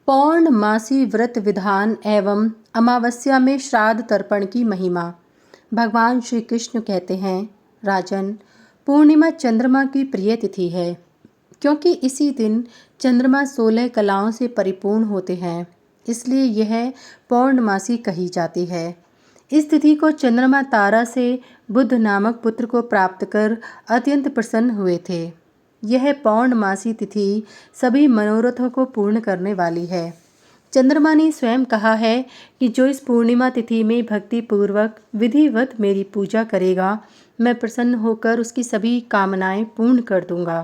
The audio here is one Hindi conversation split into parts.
पौर्णमासी व्रत विधान एवं अमावस्या में श्राद्ध तर्पण की महिमा। भगवान श्री कृष्ण कहते हैं, राजन, पूर्णिमा चंद्रमा की प्रिय तिथि है, क्योंकि इसी दिन चंद्रमा 16 कलाओं से परिपूर्ण होते हैं, इसलिए यह पौर्णमासी कही जाती है। इस तिथि को चंद्रमा तारा से बुध नामक पुत्र को प्राप्त कर अत्यंत प्रसन्न हुए थे। यह पौर्णमासी तिथि सभी मनोरथों को पूर्ण करने वाली है। चंद्रमा ने स्वयं कहा है कि जो इस पूर्णिमा तिथि में भक्ति पूर्वक विधिवत मेरी पूजा करेगा, मैं प्रसन्न होकर उसकी सभी कामनाएं पूर्ण कर दूंगा।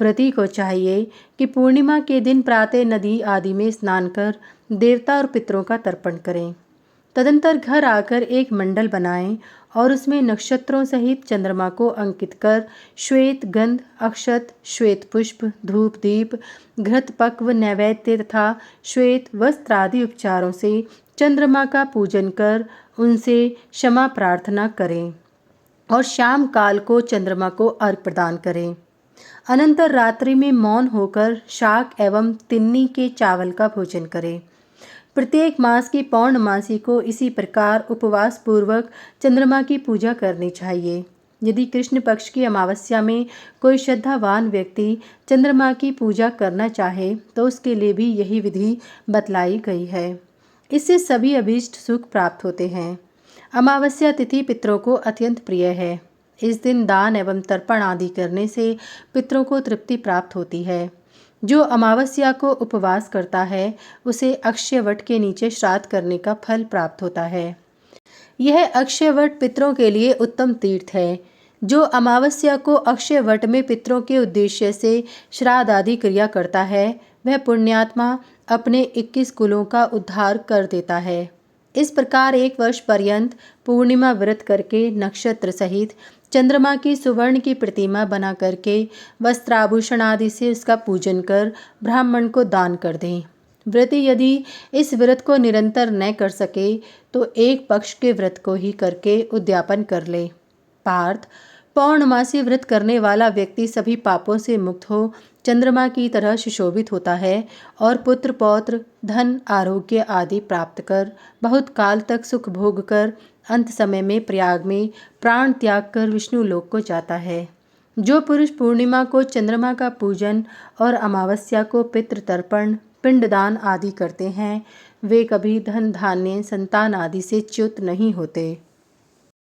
व्रती को चाहिए कि पूर्णिमा के दिन प्रातः नदी आदि में स्नान कर देवता और पितरों का तर्पण करें। तदंतर घर आकर एक मंडल बनाएं और उसमें नक्षत्रों सहित चंद्रमा को अंकित कर श्वेत गंध, अक्षत, श्वेत पुष्प, धूप दीप, घृत पक्व नैवेद्य तथा श्वेत वस्त्र आदि उपचारों से चंद्रमा का पूजन कर उनसे क्षमा प्रार्थना करें और शाम काल को चंद्रमा को अर्घ्य प्रदान करें। अनंतर रात्रि में मौन होकर शाक एवं तिन्नी के चावल का भोजन करें। प्रत्येक मास की पौर्णमासी को इसी प्रकार उपवास पूर्वक चंद्रमा की पूजा करनी चाहिए। यदि कृष्ण पक्ष की अमावस्या में कोई श्रद्धावान व्यक्ति चंद्रमा की पूजा करना चाहे तो उसके लिए भी यही विधि बतलाई गई है। इससे सभी अभीष्ट सुख प्राप्त होते हैं। अमावस्या तिथि पितरों को अत्यंत प्रिय है। इस दिन दान एवं तर्पण आदि करने से पितरों को तृप्ति प्राप्त होती है। जो अमावस्या को उपवास करता है उसे अक्षयवट के नीचे श्राद्ध करने का फल प्राप्त होता है। यह अक्षयवट पितरों के लिए उत्तम तीर्थ है। जो अमावस्या को अक्षयवट में पितरों के उद्देश्य से श्राद्ध आदि क्रिया करता है, वह पुण्यात्मा अपने 21 कुलों का उद्धार कर देता है। इस प्रकार 1 वर्ष पर्यंत पूर्णिमा व्रत करके नक्षत्र सहित चंद्रमा की सुवर्ण की प्रतिमा बना करके वस्त्राभूषण आदि से उसका पूजन कर ब्राह्मण को दान कर दें। व्रती यदि इस व्रत को निरंतर न कर सके तो एक पक्ष के व्रत को ही करके उद्यापन कर ले। पार्थ, पौर्णमासी व्रत करने वाला व्यक्ति सभी पापों से मुक्त हो चंद्रमा की तरह सुशोभित होता है और पुत्र पौत्र धन आरोग्य आदि प्राप्त कर बहुत काल तक सुख भोग कर अंत समय में प्रयाग में प्राण त्याग कर विष्णु लोक को जाता है। जो पुरुष पूर्णिमा को चंद्रमा का पूजन और अमावस्या को पितृ तर्पण पिंडदान आदि करते हैं, वे कभी धन धान्य संतान आदि से च्युत नहीं होते।